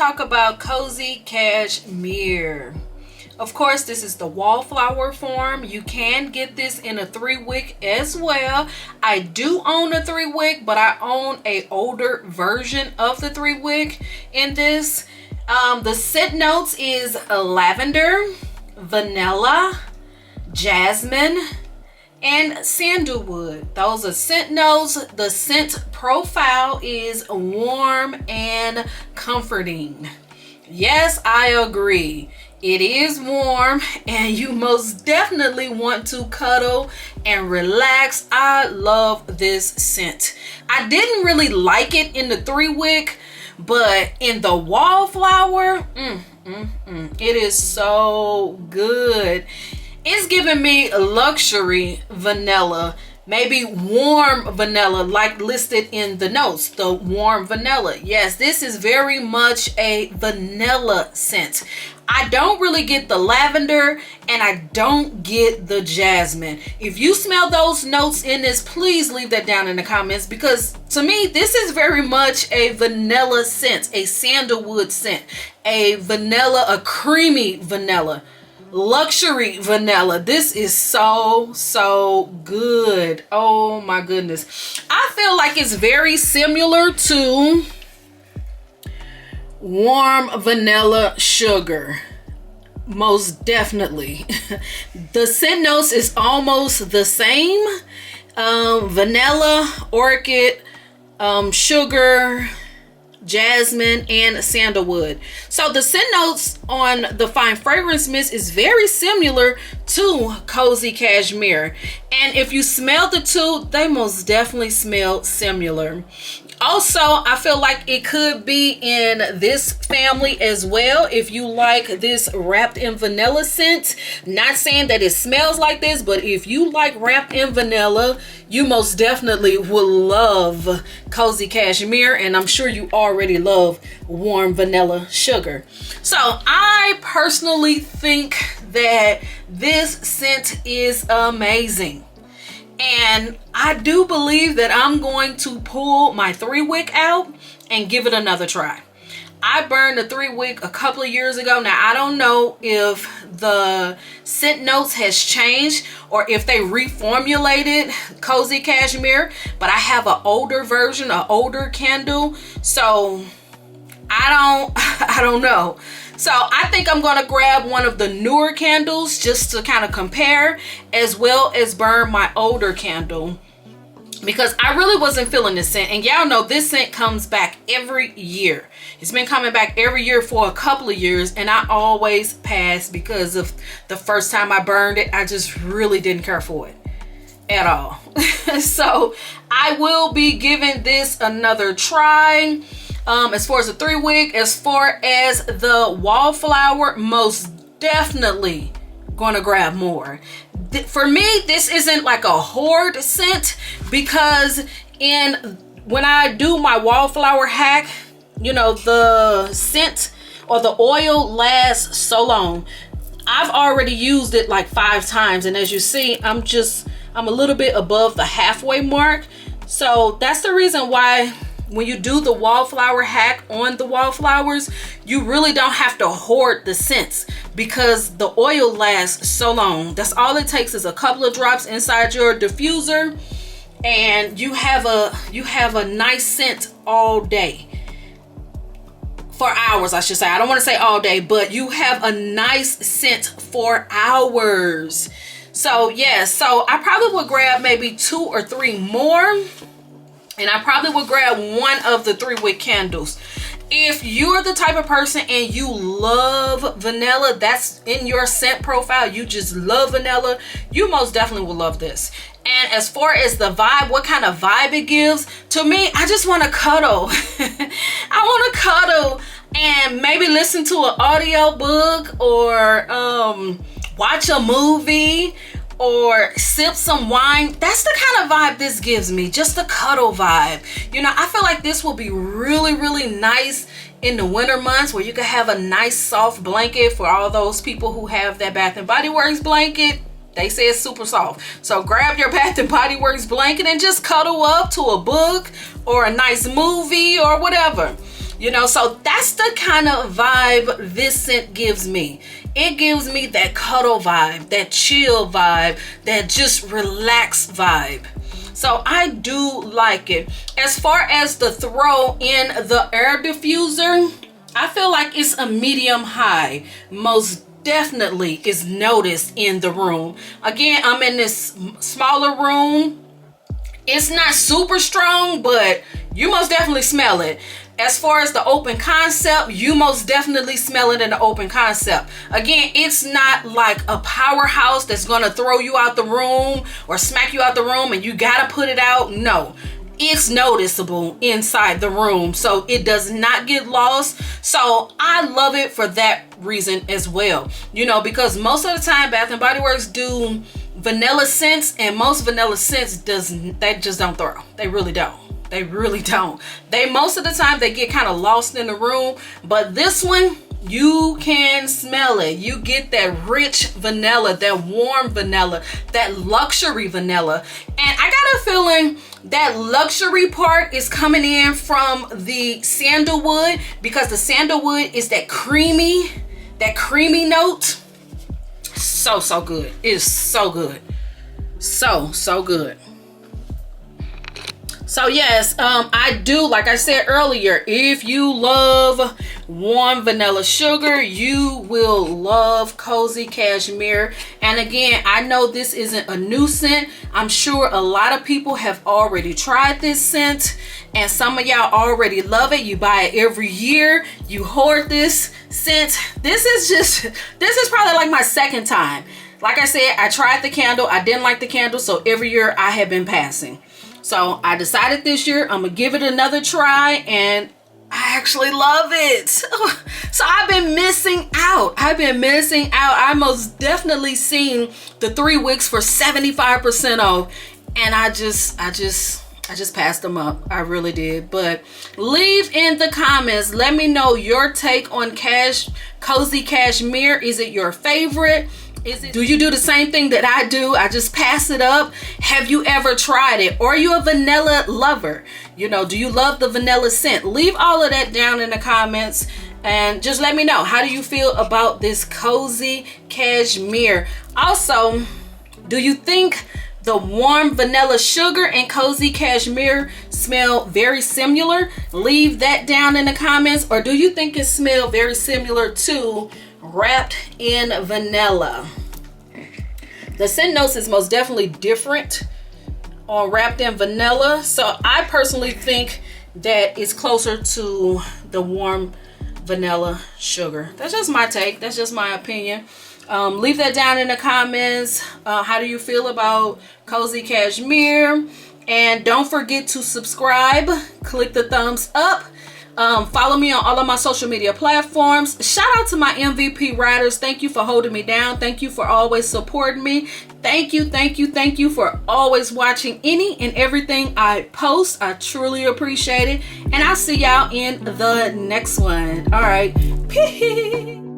talk about Cozy Cashmere. Of course, this is the Wallflower form. You can get this in a 3-wick as well. I do own a 3-wick, but I own a older version of the 3-wick in this. The scent notes is lavender, vanilla, jasmine, and sandalwood. Those are scent notes. The scent profile is warm and comforting. Yes, I agree. It is warm and you most definitely want to cuddle and relax. I love this scent. I didn't really like it in the 3-wick, but in the Wallflower, it is so good. It's giving me luxury vanilla, maybe warm vanilla, like listed in the notes, the warm vanilla. Yes, this is very much a vanilla scent. I don't really get the lavender and I don't get the jasmine. If you smell those notes in this, please leave that down in the comments, because to me, this is very much a vanilla scent, a sandalwood scent, a vanilla, a creamy vanilla, luxury vanilla. This is so good. Oh my goodness. I feel like it's very similar to warm vanilla sugar, most definitely. The scent notes is almost the same. Vanilla, orchid, sugar, jasmine, and sandalwood. So the scent notes on the fine fragrance mist is very similar to Cozy Cashmere, and if you smell the two, they most definitely smell similar. Also, I feel like it could be in this family as well if you like this wrapped in vanilla scent. Not saying that it smells like this, but if you like wrapped in vanilla, you most definitely will love Cozy Cashmere, and I'm sure you already love warm vanilla sugar. So I personally think that this scent is amazing. And I do believe that I'm going to pull my 3-wick out and give it another try. I burned a 3-wick a couple of years ago. Now, I don't know if the scent notes has changed or if they reformulated Cozy Cashmere, but I have an older version, an older candle. So I don't know. So I think I'm going to grab one of the newer candles just to kind of compare, as well as burn my older candle, because I really wasn't feeling this scent. And y'all know this scent comes back every year. It's been coming back every year for a couple of years, and I always pass because of the first time I burned it. I just really didn't care for it at all. So I will be giving this another try. As far as the 3-wick, as far as the Wallflower, most definitely gonna grab more. For me, this isn't like a hoard scent, because when I do my Wallflower hack, you know, the scent or the oil lasts so long. I've already used it like 5 times, and as you see, I'm a little bit above the halfway mark. So that's the reason why when you do the Wallflower hack on the Wallflowers, you really don't have to hoard the scents, because the oil lasts so long. That's all it takes, is a couple of drops inside your diffuser, and you have a nice scent all day. For hours, I should say. I don't want to say all day, but you have a nice scent for hours. So yes, so I probably would grab maybe 2 or 3 more. And I probably would grab one of the 3-wick candles. If you're the type of person and you love vanilla, that's in your scent profile, you just love vanilla, you most definitely will love this. And as far as the vibe, what kind of vibe it gives, to me, I just want to cuddle. I want to cuddle and maybe listen to an audio book, or watch a movie, or sip some wine. That's the kind of vibe this gives me, just a cuddle vibe. You know, I feel like this will be really nice in the winter months, where you can have a nice soft blanket for all those people who have that Bath and Body Works blanket. They say it's super soft. So grab your Bath and Body Works blanket and just cuddle up to a book or a nice movie or whatever. You know, so that's the kind of vibe this scent gives me. It gives me that cuddle vibe, that chill vibe, that just relaxed vibe. So I do like it. As far as the throw in the air diffuser, I feel like it's a medium high. Most definitely is noticed in the room. Again, I'm in this smaller room. It's not super strong, but you most definitely smell it. As far as the open concept, you most definitely smell it in the open concept. Again, it's not like a powerhouse that's gonna throw you out the room or smack you out the room and you gotta put it out. No, it's noticeable inside the room, so it does not get lost. So I love it for that reason as well. You know, because most of the time Bath and Body Works do vanilla scents, and most vanilla scents they just don't throw. They really don't. They really don't. They most of the time they get kind of lost in the room, but this one, you can smell it. You get that rich vanilla, that warm vanilla, that luxury vanilla. And I got a feeling that luxury part is coming in from the sandalwood, because the sandalwood is that creamy note. So good. It is so good. So good. So yes, I do, like I said earlier, if you love warm vanilla sugar, you will love Cozy Cashmere. And again, I know this isn't a new scent. I'm sure a lot of people have already tried this scent, and some of y'all already love it. You buy it every year. You hoard this scent. This is probably like my second time. Like I said, I tried the candle. I didn't like the candle, so every year I have been passing. So I decided this year I'm gonna give it another try, and I actually love it. So I've been missing out. I most definitely seen the 3 wicks for 75% off, and I just passed them up. I really did. But leave in the comments, let me know your take on Cozy Cashmere. Is it your favorite? Do you do the same thing that I do? I just pass it up. Have you ever tried it? Or are you a vanilla lover? You know, do you love the vanilla scent? Leave all of that down in the comments, and just let me know, how do you feel about this Cozy Cashmere? Also, do you think the warm vanilla sugar and Cozy Cashmere smell very similar? Leave that down in the comments. Or do you think it smells very similar to Wrapped in Vanilla? The scent notes is most definitely different on Wrapped in Vanilla, so I personally think that it's closer to the warm vanilla sugar. That's just my take. That's just my opinion. Leave that down in the comments. How do you feel about Cozy Cashmere? And don't forget to subscribe. Click the thumbs up. Follow me on all of my social media platforms. Shout out to my MVP riders. Thank you for holding me down. Thank you for always supporting me. Thank you for always watching any and everything I post. I truly appreciate it. And I'll see y'all in the next one. All right. Peace.